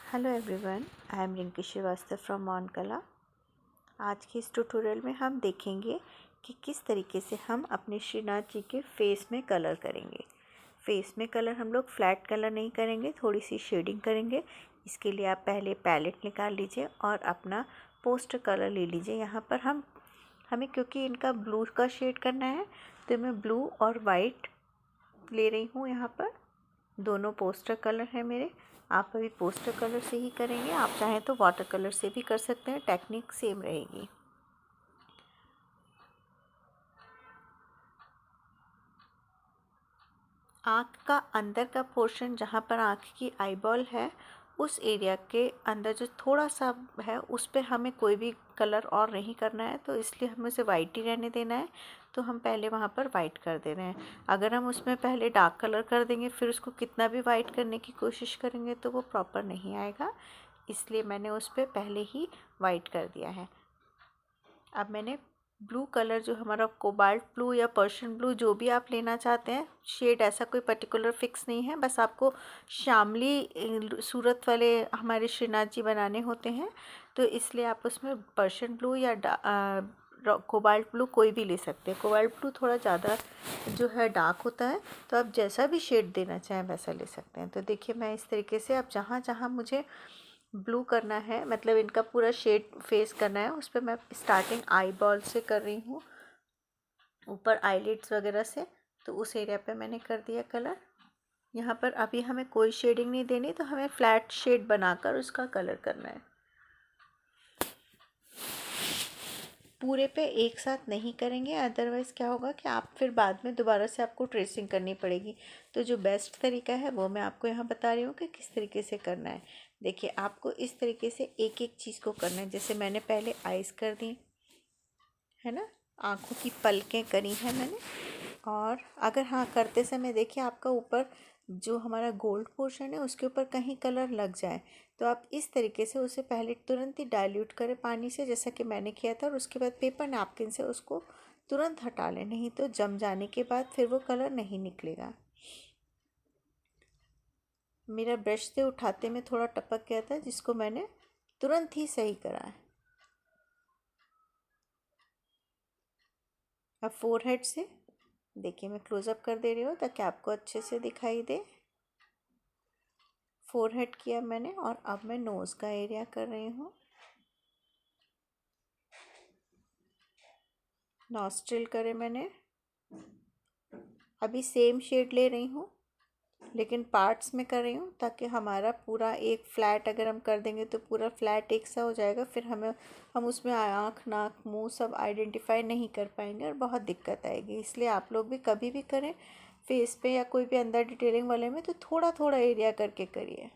Hello everyone, I am Rinki Srivastava from मॉन कला। आज के इस ट्यूटोरियल में हम देखेंगे कि किस तरीके से हम अपने श्रीनाथ जी के फेस में कलर करेंगे। फेस में कलर हम लोग फ्लैट कलर नहीं करेंगे, थोड़ी सी शेडिंग करेंगे। इसके लिए आप पहले पैलेट निकाल लीजिए और अपना पोस्टर कलर ले लीजिए। यहाँ पर हमें क्योंकि इनका ब्लू का शेड करना है तो मैं ब्लू और वाइट ले रही हूँ। यहाँ पर दोनों पोस्टर कलर है मेरे। आप अभी पोस्टर कलर से ही करेंगे, आप चाहें तो वाटर कलर से भी कर सकते हैं, टेक्निक सेम रहेगी। आँख का अंदर का पोर्शन जहाँ पर आँख की आईबॉल है उस एरिया के अंदर जो थोड़ा सा है उस पर हमें कोई भी कलर और नहीं करना है, तो इसलिए हमें उसे वाइट ही रहने देना है। तो हम पहले वहाँ पर वाइट कर दे रहे हैं। अगर हम उसमें पहले डार्क कलर कर देंगे फिर उसको कितना भी वाइट करने की कोशिश करेंगे तो वो प्रॉपर नहीं आएगा, इसलिए मैंने उस पर पहले ही वाइट कर दिया है। अब मैंने ब्लू कलर जो हमारा कोबाल्ट ब्लू या पर्शियन ब्लू जो भी आप लेना चाहते हैं, शेड ऐसा कोई पर्टिकुलर फिक्स नहीं है, बस आपको शामली सूरत वाले हमारे श्रीनाथ जी बनाने होते हैं, तो इसलिए आप उसमें पर्शियन ब्लू या कोबाल्ट ब्लू कोई भी ले सकते हैं। कोबाल्ट ब्लू थोड़ा ज़्यादा जो है डार्क होता है, तो आप जैसा भी शेड देना चाहें वैसा ले सकते हैं। तो देखिए मैं इस तरीके से अब जहाँ जहाँ मुझे ब्लू करना है, मतलब इनका पूरा शेड फेस करना है, उस पर मैं स्टार्टिंग आई बॉल से कर रही हूँ, ऊपर आईलिड्स वगैरह से। तो उस एरिया पे मैंने कर दिया कलर। यहाँ पर अभी हमें कोई शेडिंग नहीं देनी, तो हमें फ्लैट शेड बनाकर उसका कलर करना है। पूरे पे एक साथ नहीं करेंगे, अदरवाइज़ क्या होगा कि आप फिर बाद में दोबारा से आपको ट्रेसिंग करनी पड़ेगी। तो जो बेस्ट तरीका है वो मैं आपको यहाँ बता रही हूँ कि किस तरीके से करना है। देखिए आपको इस तरीके से एक एक चीज़ को करना है। जैसे मैंने पहले आइज़ कर दी है ना, आँखों की पलकें करी हैं मैंने। और अगर हाँ करते समय देखिए आपका ऊपर जो हमारा गोल्ड पोर्शन है उसके ऊपर कहीं कलर लग जाए, तो आप इस तरीके से उसे पहले तुरंत ही डाइल्यूट करें पानी से, जैसा कि मैंने किया था, और उसके बाद पेपर नैपकिन से उसको तुरंत हटा लें, नहीं तो जम जाने के बाद फिर वो कलर नहीं निकलेगा। मेरा ब्रश से उठाते में थोड़ा टपक गया था, जिसको मैंने तुरंत ही सही करा है। अब फोरहेड से देखिए मैं क्लोज़अप कर दे रही हूँ ताकि आपको अच्छे से दिखाई दे। फोरहेड किया मैंने और अब मैं नोज़ का एरिया कर रही हूँ। नॉस्ट्रिल करे मैंने। अभी सेम शेड ले रही हूँ लेकिन पार्ट्स में कर रही हूँ, ताकि हमारा पूरा एक फ्लैट अगर हम कर देंगे तो पूरा फ्लैट एक सा हो जाएगा, फिर हम उसमें आँख नाक मुंह सब आइडेंटिफाई नहीं कर पाएंगे और बहुत दिक्कत आएगी। इसलिए आप लोग भी कभी भी करें फेस पे या कोई भी अंदर डिटेलिंग वाले में, तो थोड़ा थोड़ा एरिया करके करिए।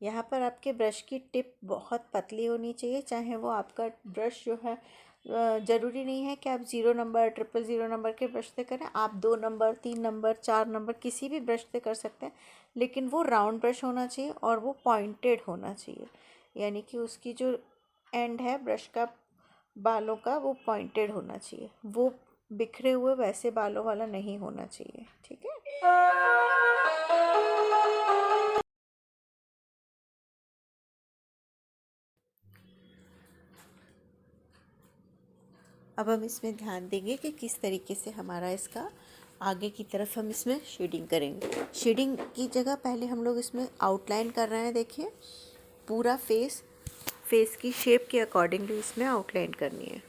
यहाँ पर आपके ब्रश की टिप बहुत पतली होनी चाहिए, चाहे वो आपका ब्रश जो है ज़रूरी नहीं है कि आप 0 नंबर 000 नंबर के ब्रश से करें, आप 2 नंबर 3 नंबर 4 नंबर किसी भी ब्रश से कर सकते हैं, लेकिन वो राउंड ब्रश होना चाहिए और वो पॉइंटेड होना चाहिए, यानी कि उसकी जो एंड है ब्रश का बालों का वो पॉइंटेड होना चाहिए, वो बिखरे हुए वैसे बालों वाला नहीं होना चाहिए। ठीक है। अब हम इसमें ध्यान देंगे कि किस तरीके से हमारा इसका आगे की तरफ हम इसमें शेडिंग करेंगे। शेडिंग की जगह पहले हम लोग इसमें आउटलाइन कर रहे हैं। देखिए पूरा फेस की शेप के अकॉर्डिंगली इसमें आउटलाइन करनी है।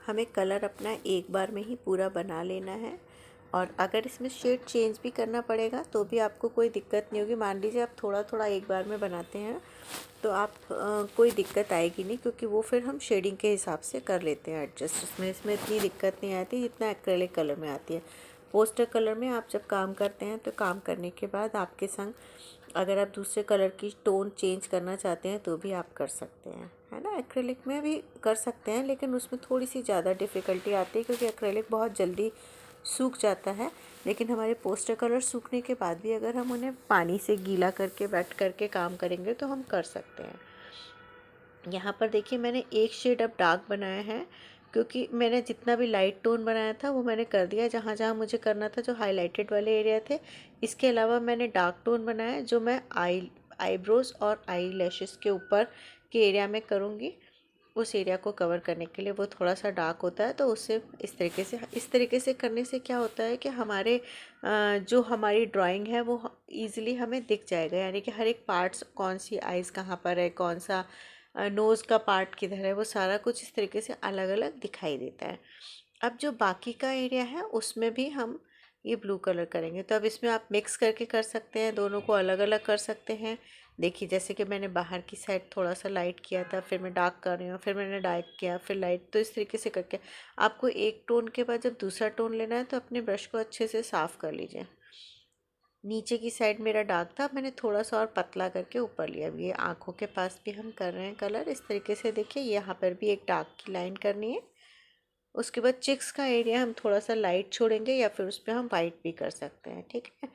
हमें कलर अपना एक बार में ही पूरा बना लेना है, और अगर इसमें शेड चेंज भी करना पड़ेगा तो भी आपको कोई दिक्कत नहीं होगी। मान लीजिए आप थोड़ा थोड़ा एक बार में बनाते हैं तो आप कोई दिक्कत आएगी नहीं, क्योंकि वो फिर हम शेडिंग के हिसाब से कर लेते हैं एडजस्ट। इसमें इतनी दिक्कत नहीं आती जितना एक्रेलिक कलर में आती है। पोस्टर कलर में आप जब काम करते हैं तो काम करने के बाद आपके संग अगर आप दूसरे कलर की टोन चेंज करना चाहते हैं तो भी आप कर सकते हैं, है ना। एक्रेलिक में भी कर सकते हैं लेकिन उसमें थोड़ी सी ज़्यादा डिफ़िकल्टी आती है, क्योंकि एक्रेलिक बहुत जल्दी सूख जाता है। लेकिन हमारे पोस्टर कलर सूखने के बाद भी अगर हम उन्हें पानी से गीला करके वेट करके काम करेंगे तो हम कर सकते हैं। यहाँ पर देखिए मैंने एक शेड अब डार्क बनाया है, क्योंकि मैंने जितना भी लाइट टोन बनाया था वो मैंने कर दिया जहाँ जहाँ मुझे करना था, जो हाइलाइटेड वाले एरिया थे। इसके अलावा मैंने डार्क टोन बनाया जो मैं आईब्रोज और आई लैशेस के ऊपर के एरिया में करूँगी। उस एरिया को कवर करने के लिए वो थोड़ा सा डार्क होता है, तो उससे इस तरीके से करने से क्या होता है कि हमारे जो हमारी ड्राइंग है वो ईज़िली हमें दिख जाएगा, यानी कि हर एक पार्ट्स, कौन सी आइज़ कहाँ पर है, कौन सा नोज़ का पार्ट किधर है, वो सारा कुछ इस तरीके से अलग अलग दिखाई देता है। अब जो बाकी का एरिया है उसमें भी हम ये ब्लू कलर करेंगे, तो अब इसमें आप मिक्स करके कर सकते हैं, दोनों को अलग अलग कर सकते हैं। देखिए जैसे कि मैंने बाहर की साइड थोड़ा सा लाइट किया था, फिर मैं डार्क कर रही हूँ, फिर मैंने डार्क किया, फिर लाइट, तो इस तरीके से करके आपको एक टोन के बाद जब दूसरा टोन लेना है तो अपने ब्रश को अच्छे से साफ़ कर लीजिए। नीचे की साइड मेरा डार्क था, मैंने थोड़ा सा और पतला करके ऊपर लिया। अब ये आँखों के पास भी हम कर रहे हैं कलर इस तरीके से। देखिए यहाँ पर भी एक डार्क की लाइन करनी है। उसके बाद चिक्स का एरिया हम थोड़ा सा लाइट छोड़ेंगे या फिर उस पर हम वाइट भी कर सकते हैं, ठीक है।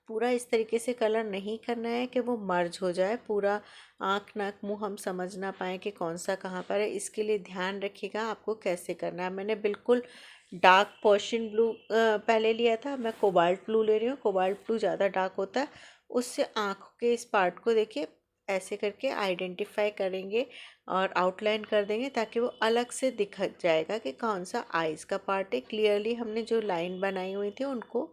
पूरा इस तरीके से कलर नहीं करना है कि वो मर्ज हो जाए, पूरा आँख नाक मुंह हम समझ ना पाए कि कौन सा कहाँ पर है। इसके लिए ध्यान रखिएगा आपको कैसे करना है। मैंने बिल्कुल डार्क पोर्शन ब्लू पहले लिया था, मैं कोबाल्ट ब्लू ले रही हूँ। कोबाल्ट ब्लू ज़्यादा डार्क होता है, उससे आँखों के इस पार्ट को देखिए ऐसे करके आइडेंटिफाई करेंगे और आउटलाइन कर देंगे, ताकि वो अलग से दिख जाएगा कि कौन सा आइज़ का पार्ट है। क्लियरली हमने जो लाइन बनाई हुई थी उनको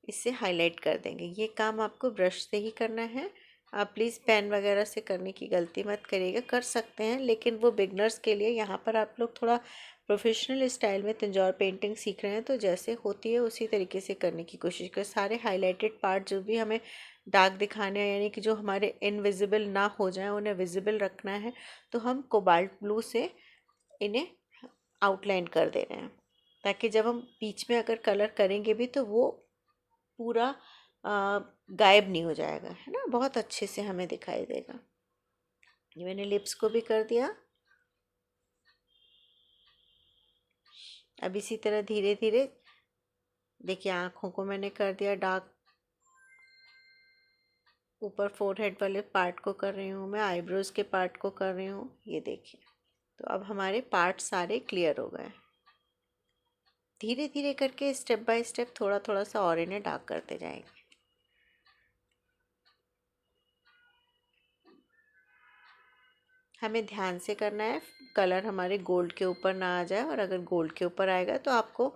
इससे हाईलाइट कर देंगे। ये काम आपको ब्रश से ही करना है। आप प्लीज़ पेन वगैरह से करने की गलती मत करिएगा, कर सकते हैं लेकिन वो बिगनर्स के लिए। यहाँ पर आप लोग थोड़ा प्रोफेशनल स्टाइल में तंजौर पेंटिंग सीख रहे हैं, तो जैसे होती है उसी तरीके से करने की कोशिश करें। सारे हाईलाइटेड पार्ट जो भी हमें डार्क दिखाने हैं, यानी कि जो हमारे इनविजिबल ना हो जाए, उन्हें विजिबल रखना है, तो हम कोबाल्ट ब्लू से इन्हें आउटलाइन कर दे रहे हैं, ताकि जब हम बीच में अगर कलर करेंगे भी तो वो पूरा गायब नहीं हो जाएगा, है ना, बहुत अच्छे से हमें दिखाई देगा। ये मैंने लिप्स को भी कर दिया। अब इसी तरह धीरे धीरे देखिए आँखों को मैंने कर दिया डार्क, ऊपर फोरहेड वाले पार्ट को कर रही हूँ मैं, आईब्रोज के पार्ट को कर रही हूँ, ये देखिए। तो अब हमारे पार्ट सारे क्लियर हो गए। धीरे धीरे करके स्टेप बाय स्टेप थोड़ा थोड़ा सा और इन्हें डार्क करते जाएंगे। हमें ध्यान से करना है, कलर हमारे गोल्ड के ऊपर ना आ जाए, और अगर गोल्ड के ऊपर आएगा तो आपको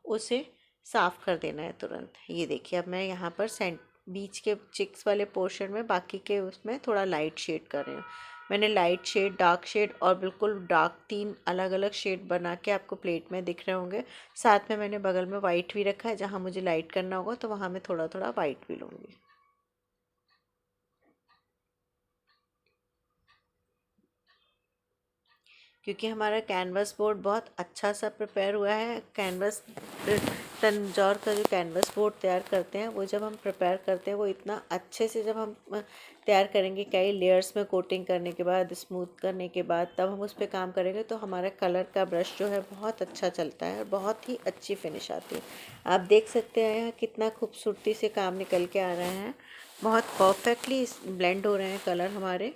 उसे साफ़ कर देना है तुरंत। ये देखिए अब मैं यहाँ पर बीच के चिक्स वाले पोर्शन में, बाकी के उसमें थोड़ा लाइट शेड कर रही हूँ। मैंने लाइट शेड, डार्क शेड और बिल्कुल डार्क, तीन अलग अलग शेड बना के आपको प्लेट में दिख रहे होंगे। साथ में मैंने बगल में वाइट भी रखा है, जहाँ मुझे लाइट करना होगा तो वहाँ मैं थोड़ा थोड़ा वाइट भी लूँगी। क्योंकि हमारा कैनवस बोर्ड बहुत अच्छा सा प्रिपेयर हुआ है। कैनवस तंजौर का जो कैनवस बोर्ड तैयार करते हैं, वो जब हम प्रिपेयर करते हैं वो इतना अच्छे से, जब हम तैयार करेंगे कई लेयर्स में कोटिंग करने के बाद, स्मूथ करने के बाद, तब हम उस पर काम करेंगे तो हमारा कलर का ब्रश जो है बहुत अच्छा चलता है और बहुत ही अच्छी फिनिश आती है। आप देख सकते हैं कितना खूबसूरती से काम निकल के आ रहे हैं, बहुत परफेक्टली ब्लेंड हो रहे हैं कलर हमारे।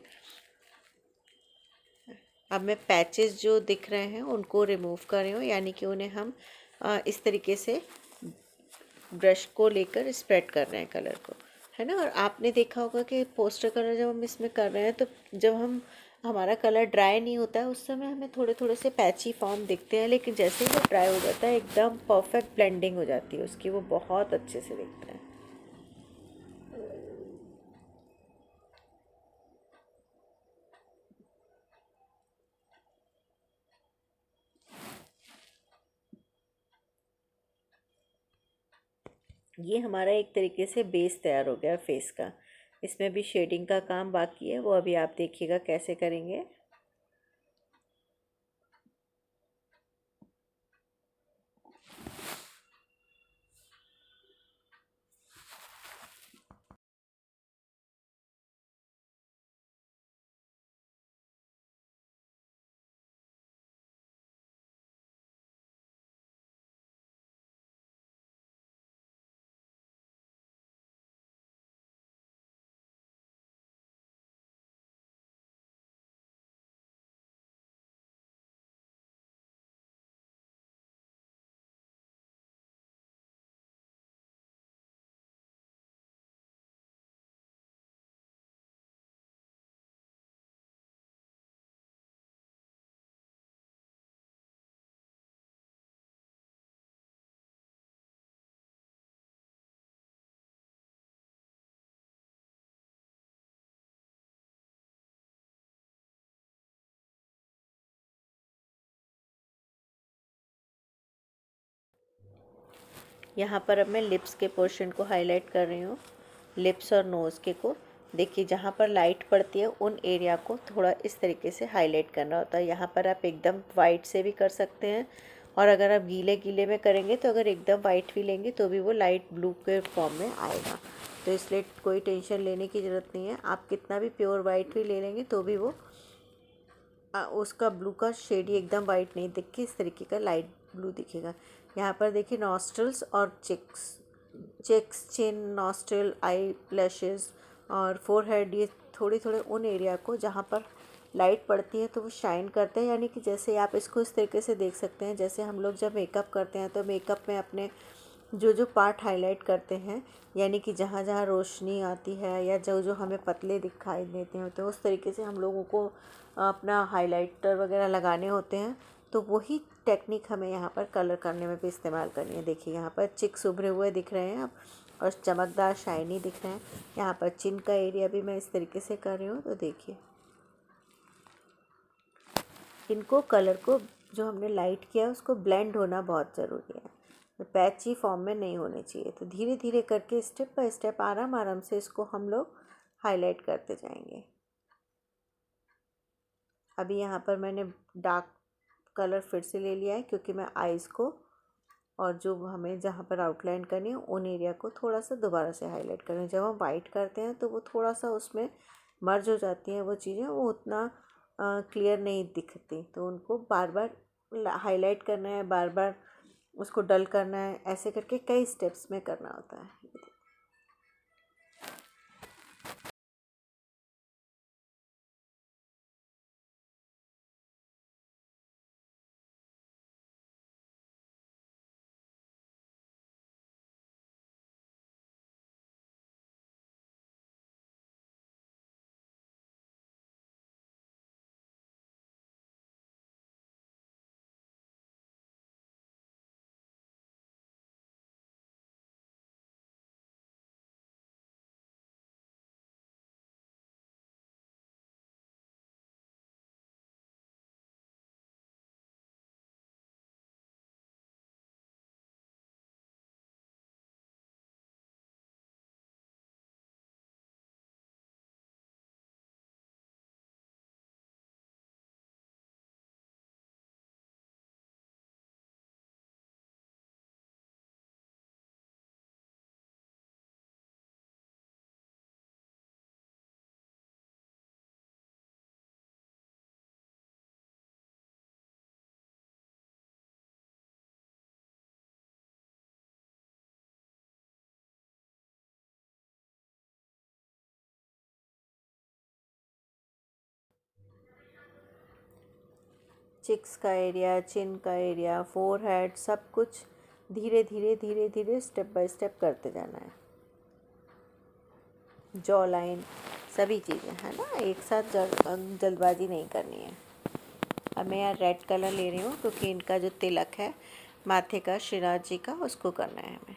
अब मैं पैचेस जो दिख रहे हैं उनको रिमूव कर रही हूँ, यानी कि उन्हें हम इस तरीके से ब्रश को लेकर स्प्रेड कर रहे हैं कलर को, है ना। और आपने देखा होगा कि पोस्टर कलर जब हम इसमें कर रहे हैं तो जब हम हमारा कलर ड्राई नहीं होता है उस समय हमें थोड़े थोड़े से पैची फॉर्म दिखते हैं, लेकिन जैसे ही वो ड्राई हो जाता है एकदम परफेक्ट ब्लेंडिंग हो जाती है उसकी, वो बहुत अच्छे से दिखता है। ये हमारा एक तरीके से बेस तैयार हो गया फेस का। इसमें भी शेडिंग का काम बाकी है, वो अभी आप देखिएगा कैसे करेंगे। यहाँ पर अब मैं लिप्स के पोर्शन को हाईलाइट कर रही हूँ, लिप्स और नोज़ के को। देखिए जहाँ पर लाइट पड़ती है उन एरिया को थोड़ा इस तरीके से हाईलाइट करना होता है। यहाँ पर आप एकदम वाइट से भी कर सकते हैं, और अगर आप गीले गीले में करेंगे तो अगर एकदम वाइट भी लेंगे तो भी वो लाइट ब्लू के फॉर्म में आएगा। तो इसलिए कोई टेंशन लेने की ज़रूरत नहीं है। आप कितना भी प्योर वाइट भी ले लेंगे तो भी वो उसका ब्लू का शेड ही एकदम वाइट नहीं दिख के इस तरीके का लाइट ब्लू दिखेगा। यहाँ पर देखिए नॉस्ट्रल्स और चेक्स, चिन, नॉस्ट्रल, आई लैशेस और फोरहेड, ये थोड़े थोड़े उन एरिया को जहाँ पर लाइट पड़ती है तो वो शाइन करते हैं। यानी कि जैसे आप इसको इस तरीके से देख सकते हैं, जैसे हम लोग जब मेकअप करते हैं तो मेकअप में अपने जो जो पार्ट हाईलाइट करते हैं, यानी कि जहाँ जहाँ रोशनी आती है या जो जो हमें पतले दिखाई देते हैं, तो उस तरीके से हम लोगों को अपना हाइलाइटर वगैरह लगाने होते हैं। तो वही टेक्निक हमें यहाँ पर कलर करने में भी इस्तेमाल करनी है। देखिए यहाँ पर चिक्स उभरे हुए दिख रहे हैं आप, और चमकदार शाइनी दिख रहे हैं। यहाँ पर चिन का एरिया भी मैं इस तरीके से कर रही हूँ। तो देखिए इनको कलर को जो हमने लाइट किया है उसको ब्लेंड होना बहुत ज़रूरी है, तो पैची फॉर्म में नहीं होने चाहिए। तो धीरे धीरे करके स्टेप बाय स्टेप आराम आराम से इसको हम लोग हाईलाइट करते जाएंगे। अभी यहाँ पर मैंने डार्क कलर फिर से ले लिया है, क्योंकि मैं आइज़ को और जो हमें जहाँ पर आउटलाइन करनी है उन एरिया को थोड़ा सा दोबारा से हाईलाइट करें। जब हम वाइट करते हैं तो वो थोड़ा सा उसमें मर्ज हो जाती हैं वो चीज़ें, वो उतना क्लियर नहीं दिखती। तो उनको बार बार हाईलाइट करना है, बार बार उसको डल करना है, ऐसे करके कई स्टेप्स में करना होता है। चिक्स का एरिया, चिन का एरिया, फोरहेड, सब कुछ धीरे धीरे धीरे धीरे स्टेप बाय स्टेप करते जाना है। जॉ लाइन, सभी चीज़ें है ना, एक साथ जल्दबाजी नहीं करनी है। अब मैं यार रेड कलर ले रही हूँ, क्योंकि इनका जो तिलक है माथे का, श्रीनाथ जी का, उसको करना है हमें।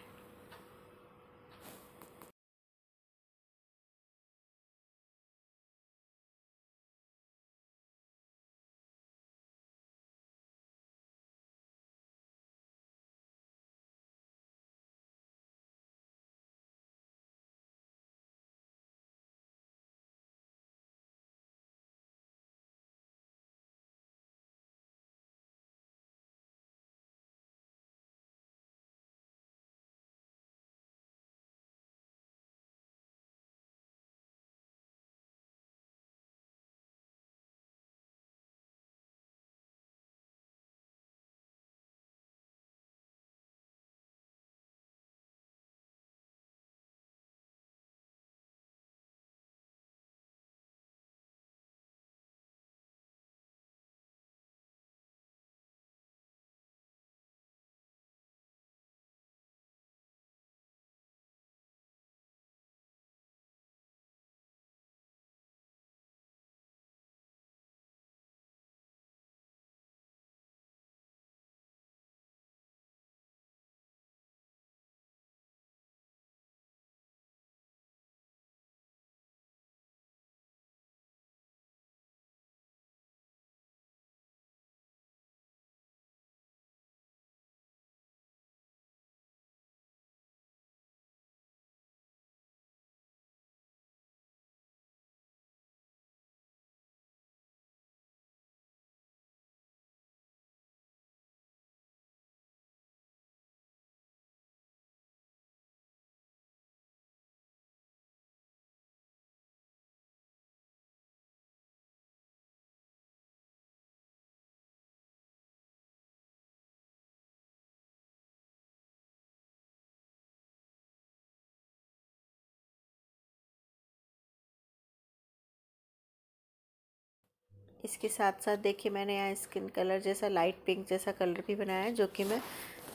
इसके साथ साथ देखिए मैंने यहाँ स्किन कलर जैसा लाइट पिंक जैसा कलर भी बनाया है, जो कि मैं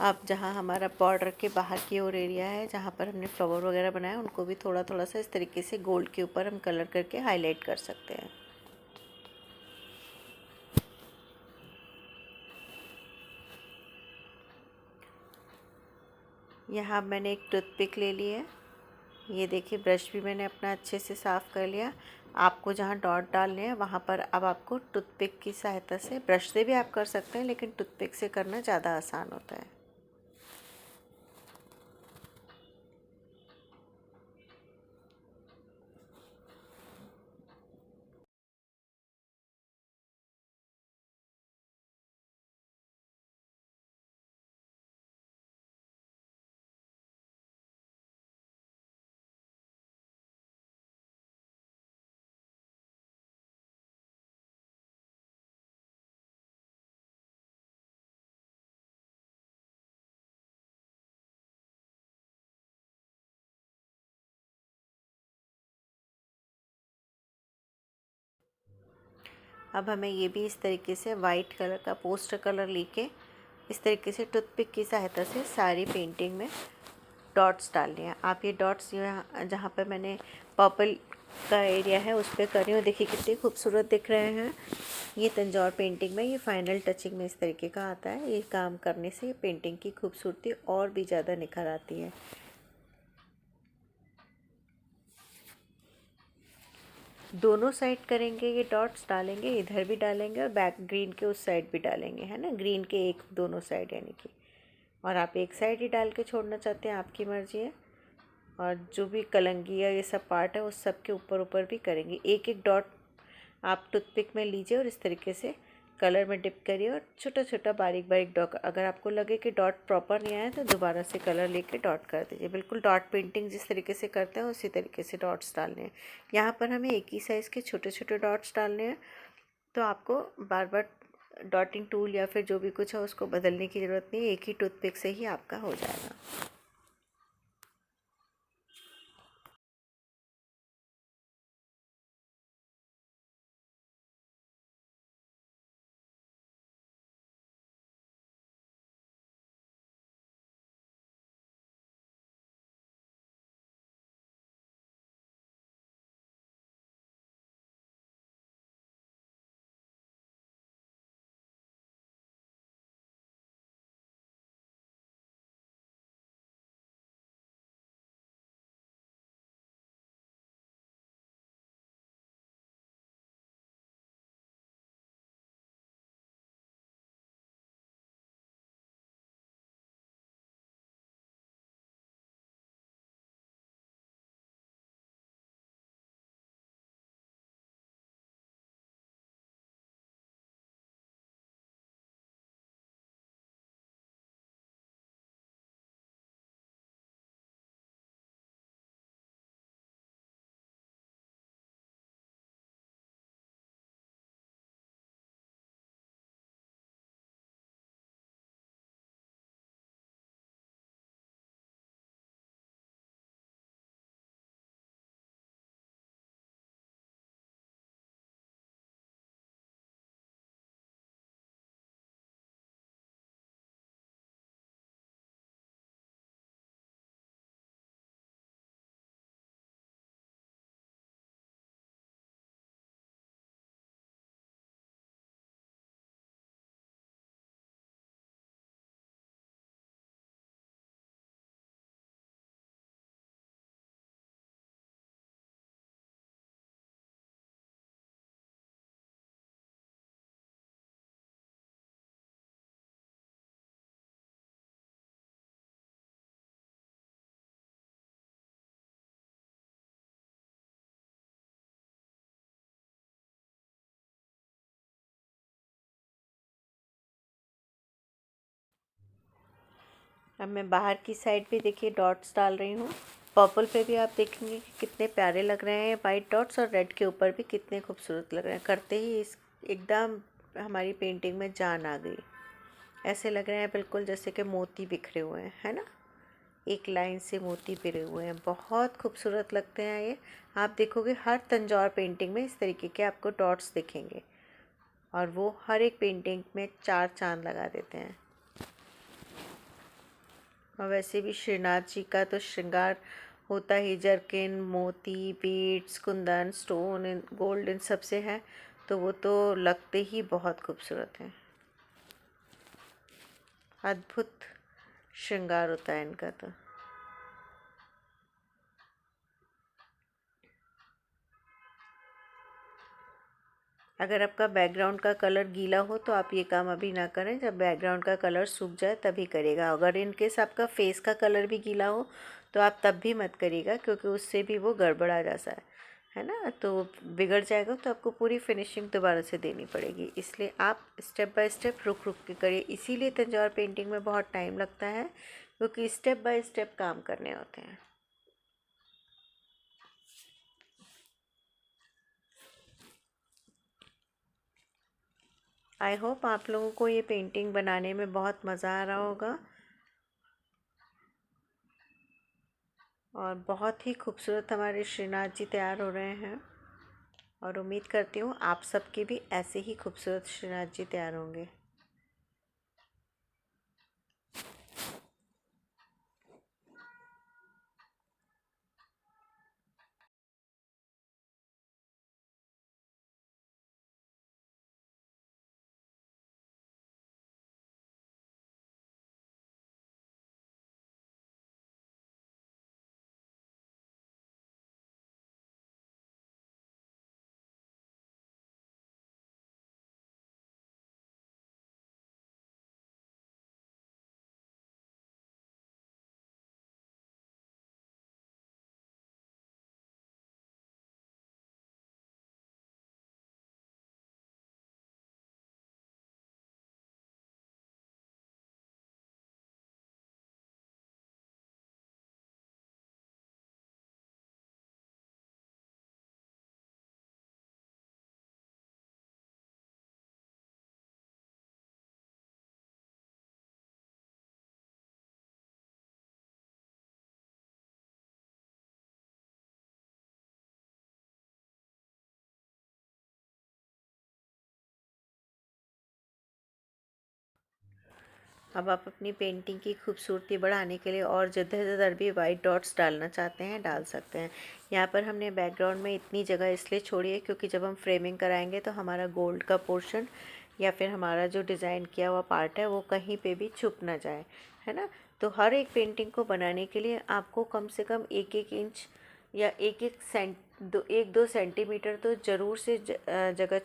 अब जहाँ हमारा बॉर्डर के बाहर की ओर एरिया है जहाँ पर हमने फ्लावर वगैरह बनाया उनको भी थोड़ा थोड़ा सा इस तरीके से गोल्ड के ऊपर हम कलर करके हाईलाइट कर सकते हैं। यहाँ मैंने एक टूथपिक ले ली है। ये देखिए ब्रश भी मैंने अपना अच्छे से साफ़ कर लिया। आपको जहाँ डॉट डालने हैं वहाँ पर अब आपको टूथपिक की सहायता से, ब्रश से भी आप कर सकते हैं लेकिन टूथपिक से करना ज़्यादा आसान होता है। अब हमें ये भी इस तरीके से वाइट कलर का पोस्टर कलर लेके इस तरीके से टूथपिक की सहायता से सारी पेंटिंग में डॉट्स डालने हैं। आप ये डॉट्स यहाँ जहाँ पे मैंने पर्पल का एरिया है उस पर कर रही हूँ। देखिए कितने खूबसूरत दिख रहे हैं। ये तंजौर पेंटिंग में ये फाइनल टचिंग में इस तरीके का आता है। ये काम करने से पेंटिंग की खूबसूरती और भी ज़्यादा निखर आती है। दोनों साइड करेंगे, ये डॉट्स डालेंगे, इधर भी डालेंगे और बैक ग्रीन के उस साइड भी डालेंगे, है ना, ग्रीन के एक दोनों साइड यानी कि। और आप एक साइड ही डाल के छोड़ना चाहते हैं, आपकी मर्ज़ी है। और जो भी कलंगी या ये सब पार्ट है उस सब के ऊपर ऊपर भी करेंगे। एक एक डॉट आप टूथपिक में लीजिए और इस तरीके से कलर में डिप करिए और छोटा छोटा बारीक बारीक डॉट, अगर आपको लगे कि डॉट प्रॉपर नहीं आया तो दोबारा से कलर लेके डॉट कर दीजिए। बिल्कुल डॉट पेंटिंग जिस तरीके से करते हैं उसी तरीके से डॉट्स डालने हैं। यहाँ पर हमें एक ही साइज़ के छोटे छोटे डॉट्स डालने हैं, तो आपको बार बार डॉटिंग टूल या फिर जो भी कुछ है उसको बदलने की ज़रूरत नहीं है, एक ही टूथपिक से ही आपका हो जाएगा। अब मैं बाहर की साइड भी देखिए डॉट्स डाल रही हूँ। पर्पल पे भी आप देखेंगे कि कितने प्यारे लग रहे हैं वाइट डॉट्स, और रेड के ऊपर भी कितने खूबसूरत लग रहे हैं। करते ही इस एकदम हमारी पेंटिंग में जान आ गई। ऐसे लग रहे हैं बिल्कुल जैसे कि मोती बिखरे हुए हैं, है ना, एक लाइन से मोती पिरे हुए हैं। बहुत खूबसूरत लगते हैं ये। आप देखोगे हर तंजौर पेंटिंग में इस तरीके के आपको डॉट्स दिखेंगे। और वो हर एक पेंटिंग में 4 चांद लगा देते हैं। और वैसे भी श्रीनाथ जी का तो श्रृंगार होता ही जरकिन, मोती, beads, Kundan, stone, gold in सब से है, तो वो तो लगते ही बहुत खूबसूरत हैं। अद्भुत श्रृंगार होता है इनका तो। अगर आपका बैकग्राउंड का कलर गीला हो तो आप ये काम अभी ना करें, जब बैकग्राउंड का कलर सूख जाए तभी करिएगा। अगर इन केस आपका फेस का कलर भी गीला हो तो आप तब भी मत करिएगा, क्योंकि उससे भी वो गड़बड़ा जाता है ना, तो बिगड़ जाएगा, तो आपको पूरी फिनिशिंग दोबारा से देनी पड़ेगी। इसलिए आप स्टेप बाय स्टेप रुक रुक के करिए। इसीलिए तंजौर पेंटिंग में बहुत टाइम लगता है, क्योंकि स्टेप बाय स्टेप काम करने होते हैं। आई होप आप लोगों को ये पेंटिंग बनाने में बहुत मज़ा आ रहा होगा और बहुत ही खूबसूरत हमारे श्रीनाथ जी तैयार हो रहे हैं। और उम्मीद करती हूँ आप सबके भी ऐसे ही खूबसूरत श्रीनाथ जी तैयार होंगे। अब आप अपनी पेंटिंग की खूबसूरती बढ़ाने के लिए और जिधर भी वाइट डॉट्स डालना चाहते हैं डाल सकते हैं। यहाँ पर हमने बैकग्राउंड में इतनी जगह इसलिए छोड़ी है क्योंकि जब हम फ्रेमिंग कराएंगे तो हमारा गोल्ड का पोर्शन या फिर हमारा जो डिज़ाइन किया हुआ पार्ट है वो कहीं पे भी छुप ना जाए, है ना। तो हर एक पेंटिंग को बनाने के लिए आपको कम से कम 1-1 इंच या 1-1 1-2 सेंटीमीटर तो ज़रूर से जगह